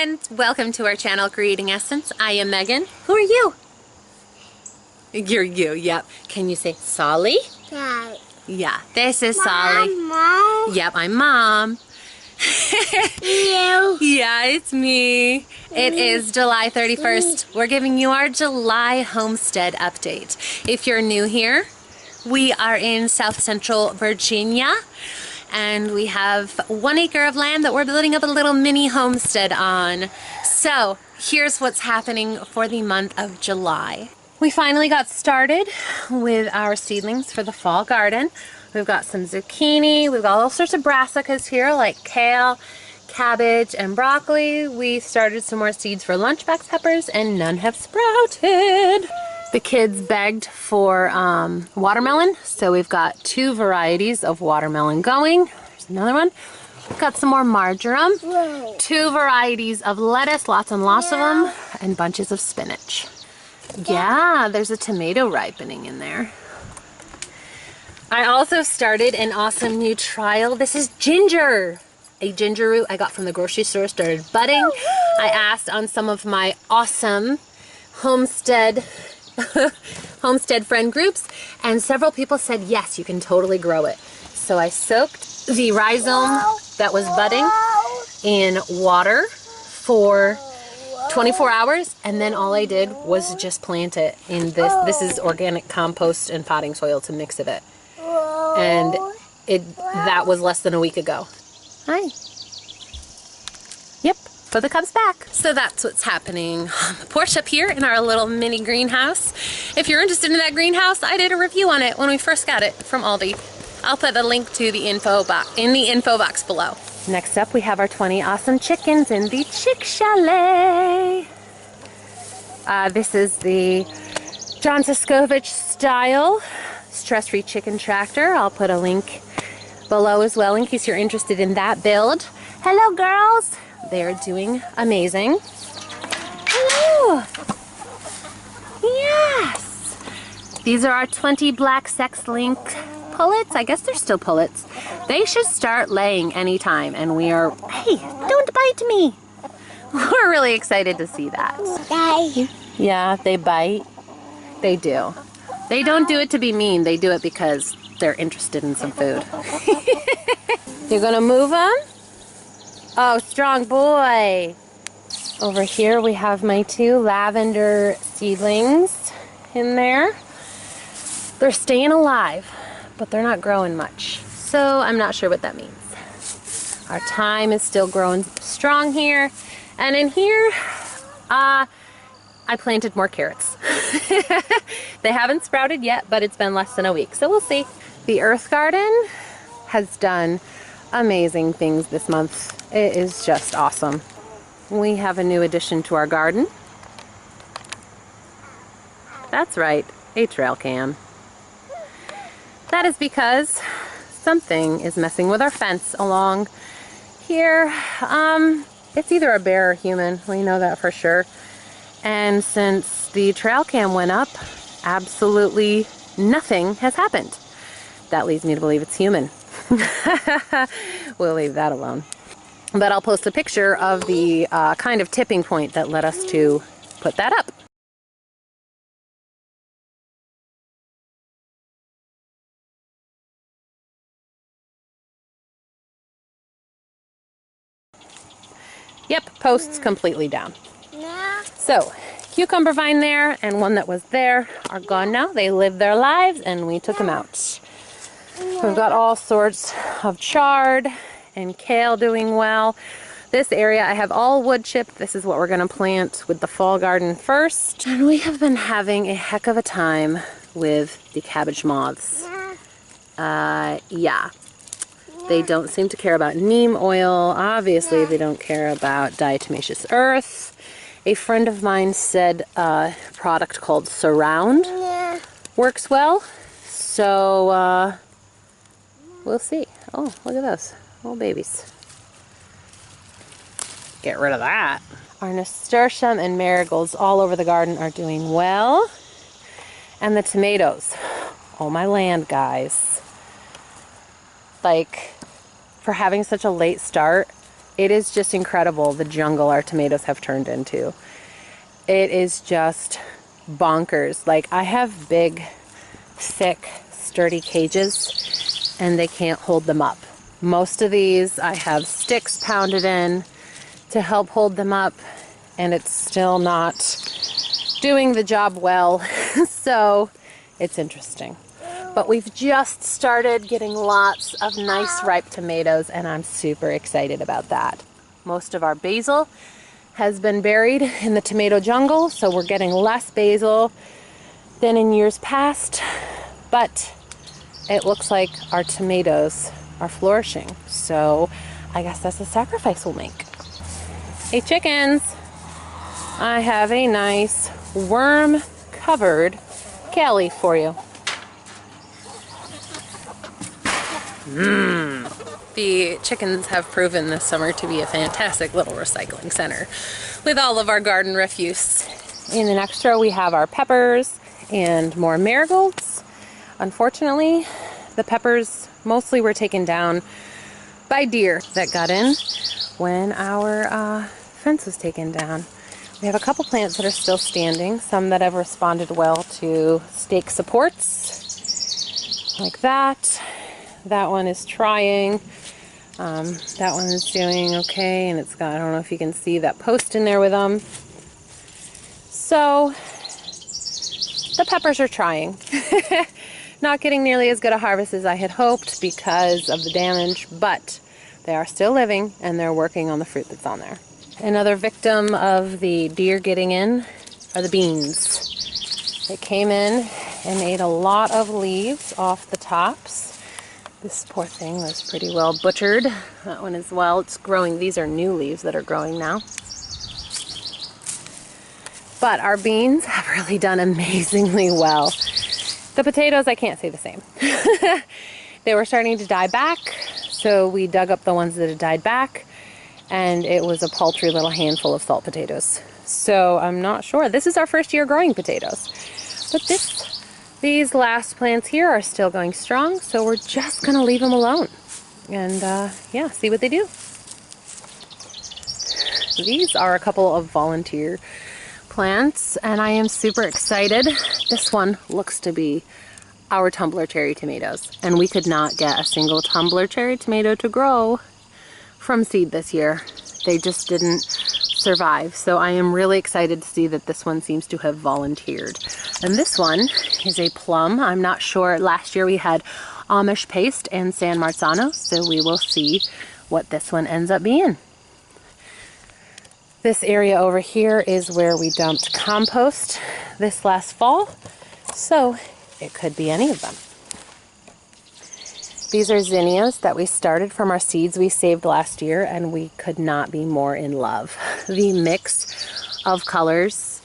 friends, welcome to our channel Creating Essence. I am Megan. Who are you? You're you, yep. Can you say Solly? Yeah. Yeah, this is Solly. Mom. Yep, I'm Mom. You. Yeah, it's me. It is July 31st. We're giving you our July Homestead update. If you're new here, we are in South Central Virginia. And we have 1 acre of land that we're building up a little mini homestead on. So here's what's happening for the month of July. We finally got started with our seedlings for the fall garden. We've got some zucchini, we've got all sorts of brassicas here like kale, cabbage, and broccoli. We started some more seeds for lunchbox peppers and none have sprouted. The kids begged for watermelon, so we've got 2 varieties of watermelon going. There's another one. We've got some more marjoram, 2 varieties of lettuce, lots and lots of them, and bunches of spinach. Yeah, there's a tomato ripening in there. I also started an awesome new trial. This is ginger. A ginger root I got from the grocery store, started budding. I asked on some of my awesome homestead friend groups, and several people said yes, you can totally grow it. So I soaked the rhizome that was budding in water for 24 hours, and then all I did was just plant it in this is organic compost and potting soil to mix of it. And that was less than a week ago. Hi. Yep. Put the cubs back. So that's what's happening on the porch up here in our little mini greenhouse. If you're interested in that greenhouse, I did a review on it when we first got it from Aldi. I'll put a link to the info box below. Next up, we have our 20 awesome chickens in the chick chalet. This is the John Siskovich style stress-free chicken tractor. I'll put a link below as well in case you're interested in that build. Hello, girls. They're doing amazing. Hello. Yes. These are our 20 black sex link pullets. I guess they're still pullets. They should start laying anytime, and we are, hey, don't bite me. We're really excited to see that. Bye. Yeah, they bite. They do. They don't do it to be mean. They do it because they're interested in some food. You're gonna move them? Oh, strong boy. Over here we have my 2 lavender seedlings in there. They're staying alive, but they're not growing much. So I'm not sure what that means. Our thyme is still growing strong here. And in here, I planted more carrots. They haven't sprouted yet, but it's been less than a week, so we'll see. The earth garden has done amazing things this month. It is just awesome. We have a new addition to our garden. That's right, a trail cam. That is because something is messing with our fence along here. It's either a bear or human, we know that for sure. And since the trail cam went up, absolutely nothing has happened. That leads me to believe it's human. We'll leave that alone. But I'll post a picture of the kind of tipping point that led us to put that up. Yep, post's completely down. So, cucumber vine there and one that was there are gone now. They lived their lives and we took them out. We've got all sorts of chard and kale doing well. This area I have all wood chip. This is what we're going to plant with the fall garden first. And we have been having a heck of a time with the cabbage moths. Yeah. They don't seem to care about neem oil. Obviously, they don't care about diatomaceous earth. A friend of mine said a product called Surround works well. So, we'll see. Oh, look at those. Little babies. Get rid of that. Our nasturtium and marigolds all over the garden are doing well. And the tomatoes. Oh, my land, guys. Like, for having such a late start, It is just incredible the jungle our tomatoes have turned into. It is just bonkers. Like, I have big, thick, sturdy cages and they can't hold them up. Most of these I have sticks pounded in to help hold them up, and it's still not doing the job well. So it's interesting. But we've just started getting lots of nice ripe tomatoes, and I'm super excited about that. Most of our basil has been buried in the tomato jungle, so we're getting less basil than in years past, but it looks like our tomatoes are flourishing. So I guess that's a sacrifice we'll make. Hey chickens, I have a nice worm-covered Kelly for you. The chickens have proven this summer to be a fantastic little recycling center with all of our garden refuse. In the next row we have our peppers and more marigolds. Unfortunately, the peppers mostly were taken down by deer that got in when our fence was taken down. We have a couple plants that are still standing, some that have responded well to stake supports, like that. That one is trying. That one is doing okay, and it's got, I don't know if you can see that post in there with them. So the peppers are trying. Not getting nearly as good a harvest as I had hoped because of the damage, but they are still living and they're working on the fruit that's on there. Another victim of the deer getting in are the beans. They came in and ate a lot of leaves off the tops. This poor thing was pretty well butchered. That one as well. It's growing. These are new leaves that are growing now. But our beans have really done amazingly well. The potatoes, I can't say the same. They were starting to die back, so we dug up the ones that had died back, and it was a paltry little handful of salt potatoes. So I'm not sure. This is our first year growing potatoes. But these last plants here are still going strong, so we're just gonna leave them alone and yeah, see what they do. These are a couple of volunteer plants, and I am super excited. This one looks to be our tumbler cherry tomatoes, and we could not get a single tumbler cherry tomato to grow from seed this year. They just didn't survive. So I am really excited to see that this one seems to have volunteered. And this one is a plum. I'm not sure. Last year we had Amish paste and San Marzano, so we will see what this one ends up being. This area over here is where we dumped compost this last fall, so it could be any of them. These are zinnias that we started from our seeds we saved last year, and we could not be more in love. The mix of colors,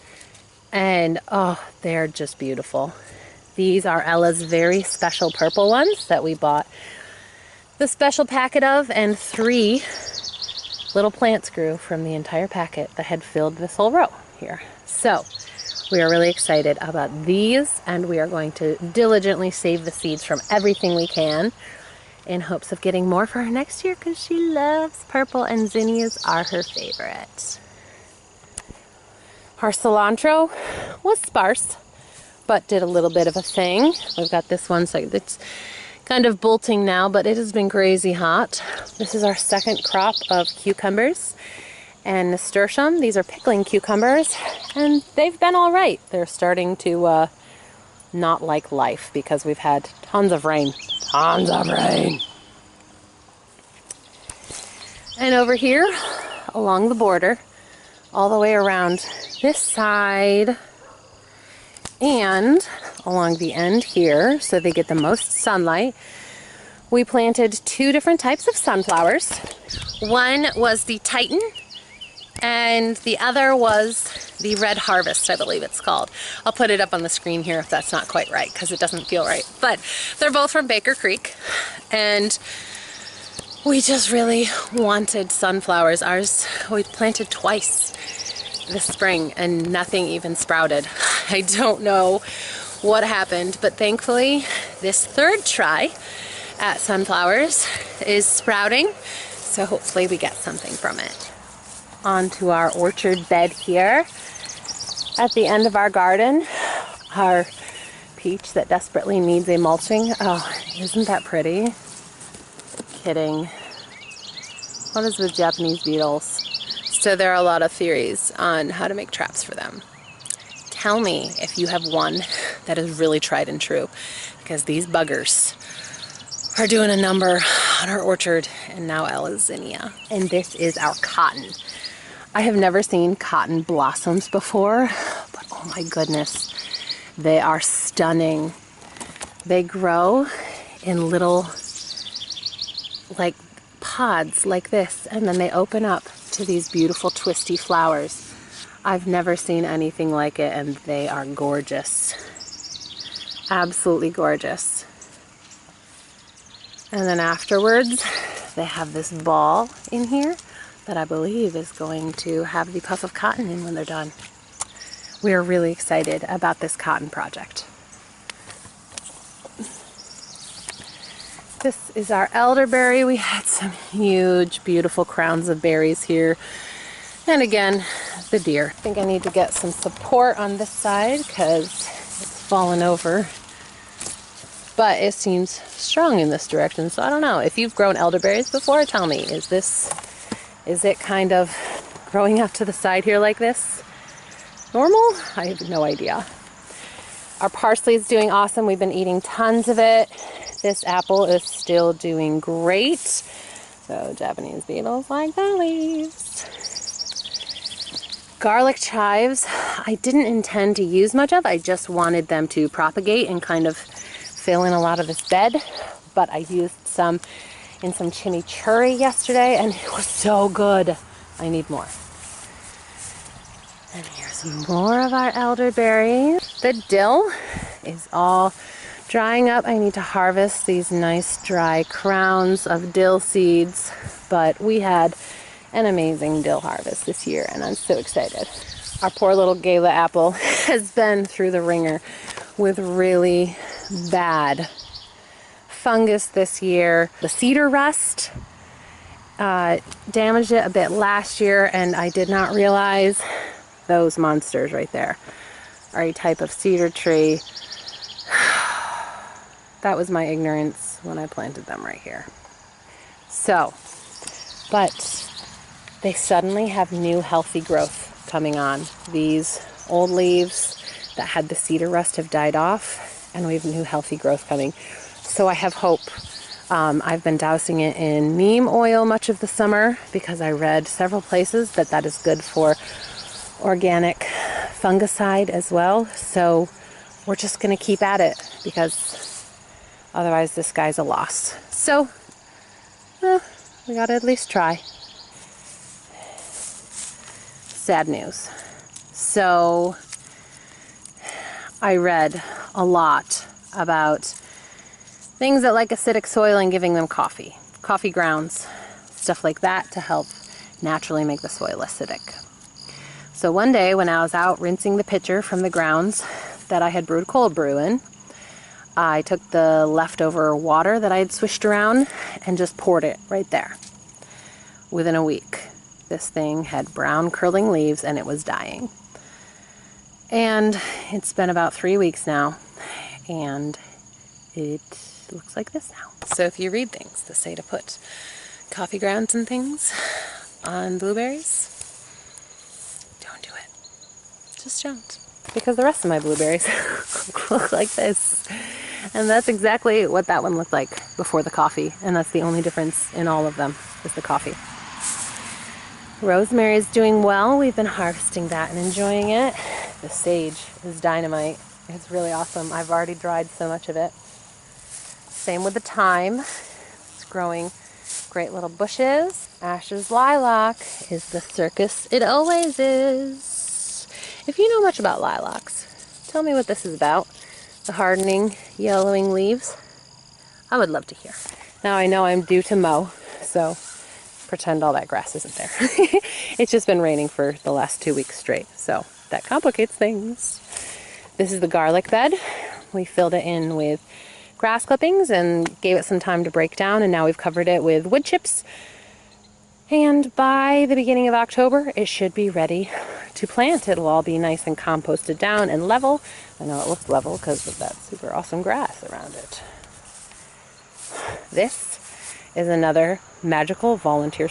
and oh, they're just beautiful. These are Ella's very special purple ones that we bought the special packet of, and 3 little plants grew from the entire packet that had filled this whole row here. So we are really excited about these, and we are going to diligently save the seeds from everything we can in hopes of getting more for her next year, because she loves purple and zinnias are her favorite. Our cilantro was sparse, but did a little bit of a thing. We've got this one, so it's kind of bolting now, but it has been crazy hot. This is our second crop of cucumbers and nasturtium. These are pickling cucumbers, and they've been all right. They're starting to not like life because we've had tons of rain. Tons of rain. And over here, along the border, all the way around this side, and along the end here, so they get the most sunlight, we planted 2 different types of sunflowers. One was the Titan, and the other was the Red Harvest, I believe it's called. I'll put it up on the screen here if that's not quite right, because it doesn't feel right. But they're both from Baker Creek, and we just really wanted sunflowers. Ours, we planted twice this spring, and nothing even sprouted. I don't know what happened, but thankfully this 3rd try at sunflowers is sprouting. So hopefully we get something from it. Onto our orchard bed here. At the end of our garden, our peach that desperately needs a mulching. Oh, isn't that pretty? Kidding. What is with Japanese beetles? So there are a lot of theories on how to make traps for them. Tell me if you have one that is really tried and true, because these buggers are doing a number on our orchard and now Ella's zinnia. And this is our cotton. I have never seen cotton blossoms before, but oh my goodness, they are stunning. They grow in little like pods like this, and then they open up to these beautiful twisty flowers. I've never seen anything like it, and they are gorgeous. Absolutely gorgeous. And then afterwards, they have this ball in here that I believe is going to have the puff of cotton in when they're done. We are really excited about this cotton project. This is our elderberry. We had some huge, beautiful crowns of berries here. And again, the deer. I think I need to get some support on this side because it's fallen over. But it seems strong in this direction, so I don't know. If you've grown elderberries before, tell me, is it kind of growing up to the side here like this normal? I have no idea. Our parsley is doing awesome. We've been eating tons of it. This apple is still doing great. So Japanese beetles like the leaves. Garlic chives, I didn't intend to use much of. I just wanted them to propagate and kind of fill in a lot of this bed. But I used some in some chimichurri yesterday, and it was so good. I need more. And here's more of our elderberry. The dill is all drying up. I need to harvest these nice dry crowns of dill seeds, but we had an amazing dill harvest this year, and I'm so excited. Our poor little Gala apple has been through the ringer with really bad fungus this year. The cedar rust damaged it a bit last year, and I did not realize those monsters right there are a type of cedar tree. That was my ignorance when I planted them right here. So, but they suddenly have new healthy growth coming on. These old leaves that had the cedar rust have died off, and we have new healthy growth coming. So I have hope. I've been dousing it in neem oil much of the summer because I read several places that that is good for organic fungicide as well. So we're just going to keep at it because otherwise this guy's a loss. So we got to at least try. Sad news. So I read a lot about things that like acidic soil and giving them coffee grounds, stuff like that to help naturally make the soil acidic. So one day when I was out rinsing the pitcher from the grounds that I had brewed cold brew in, I took the leftover water that I had swished around and just poured it right there. Within a week, this thing had brown curling leaves and it was dying. And it's been about 3 weeks now, and it looks like this now. So if you read things that say to put coffee grounds and things on blueberries, don't do it. Just don't. Because the rest of my blueberries look like this. And that's exactly what that one looked like before the coffee. And that's the only difference in all of them is the coffee. Rosemary is doing well. We've been harvesting that and enjoying it. The sage is dynamite. It's really awesome. I've already dried so much of it. Same with the thyme. It's growing great little bushes. Ash's lilac is the circus it always is. If you know much about lilacs, tell me what this is about. The hardening, yellowing leaves. I would love to hear. Now I know I'm due to mow, so pretend all that grass isn't there. It's just been raining for the last 2 weeks straight, so that complicates things. This is the garlic bed. We filled it in with grass clippings and gave it some time to break down, and now we've covered it with wood chips And by the beginning of October, it should be ready to plant. It'll all be nice and composted down and level. I know it looks level because of that super awesome grass around it. This is another magical volunteer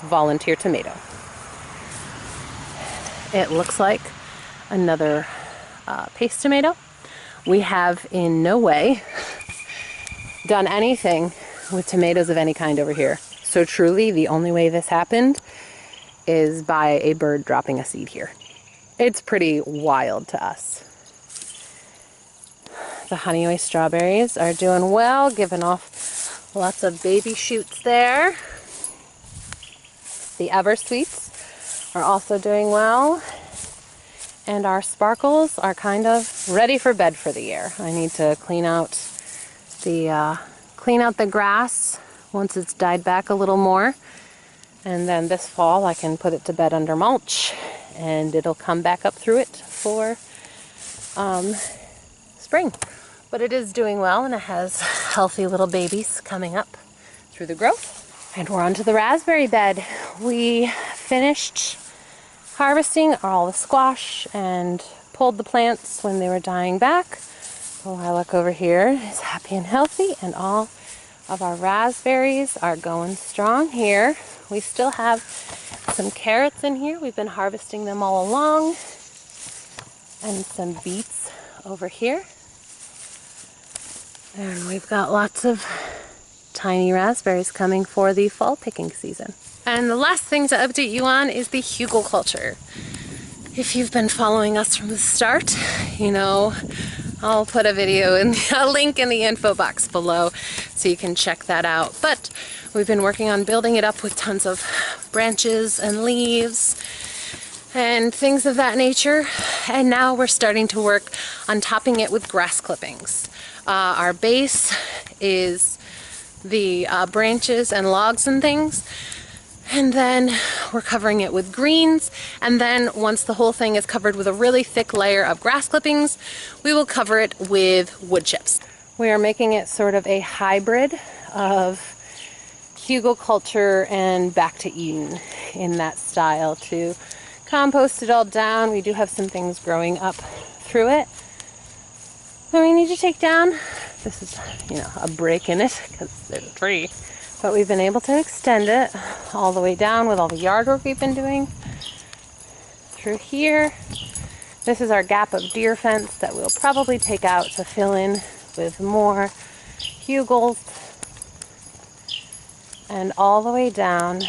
volunteer tomato. It looks like another paste tomato. We have in no way done anything with tomatoes of any kind over here. So truly, the only way this happened is by a bird dropping a seed here. It's pretty wild to us. The honeyway strawberries are doing well, giving off lots of baby shoots there. The eversweets are also doing well. And our sparkles are kind of ready for bed for the year. I need to clean out the grass once it's died back a little more. And then this fall I can put it to bed under mulch and it'll come back up through it for spring. But it is doing well and it has healthy little babies coming up through the growth. And we're onto the raspberry bed. We finished harvesting all the squash and pulled the plants when they were dying back. The lilac over here is happy and healthy, and all of our raspberries are going strong here. We still have some carrots in here. We've been harvesting them all along. And some beets over here. And we've got lots of tiny raspberries coming for the fall picking season. And the last thing to update you on is the Hugo Culture. If you've been following us from the start, you know I'll put a link in the info box below so you can check that out. But we've been working on building it up with tons of branches and leaves and things of that nature. And now we're starting to work on topping it with grass clippings. Our base is the branches and logs and things. And then we're covering it with greens, and then once the whole thing is covered with a really thick layer of grass clippings, we will cover it with wood chips. We are making it sort of a hybrid of Hugo Culture and Back to Eden in that style to compost it all down. We do have some things growing up through it that we need to take down. This is, you know, a break in it because there's a tree. But we've been able to extend it all the way down with all the yard work we've been doing through here. This is our gap of deer fence that we'll probably take out to fill in with more hugels. And all the way down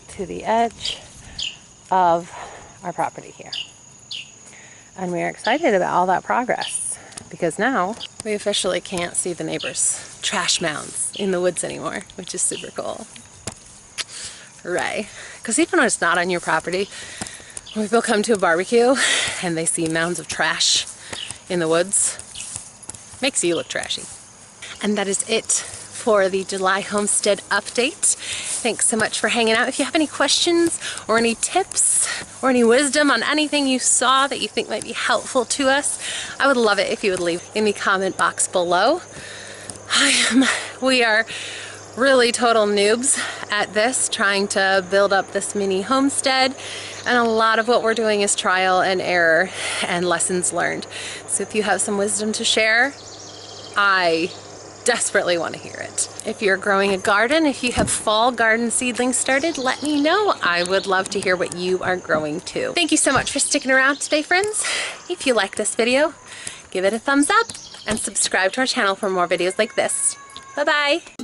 to the edge of our property here. And we are excited about all that progress because now we officially can't see the neighbors' trash mounds in the woods anymore, which is super cool. Hooray. Because even when it's not on your property, when people come to a barbecue and they see mounds of trash in the woods, makes you look trashy. And that is it for the July Homestead update. Thanks so much for hanging out. If you have any questions or any tips or any wisdom on anything you saw that you think might be helpful to us, I would love it if you would leave in the comment box below. We are really total noobs at this, trying to build up this mini homestead, and a lot of what we're doing is trial and error and lessons learned. So if you have some wisdom to share, I desperately want to hear it. If you're growing a garden, if you have fall garden seedlings started, let me know. I would love to hear what you are growing too. Thank you so much for sticking around today, friends. If you like this video, give it a thumbs up and subscribe to our channel for more videos like this. Bye-bye.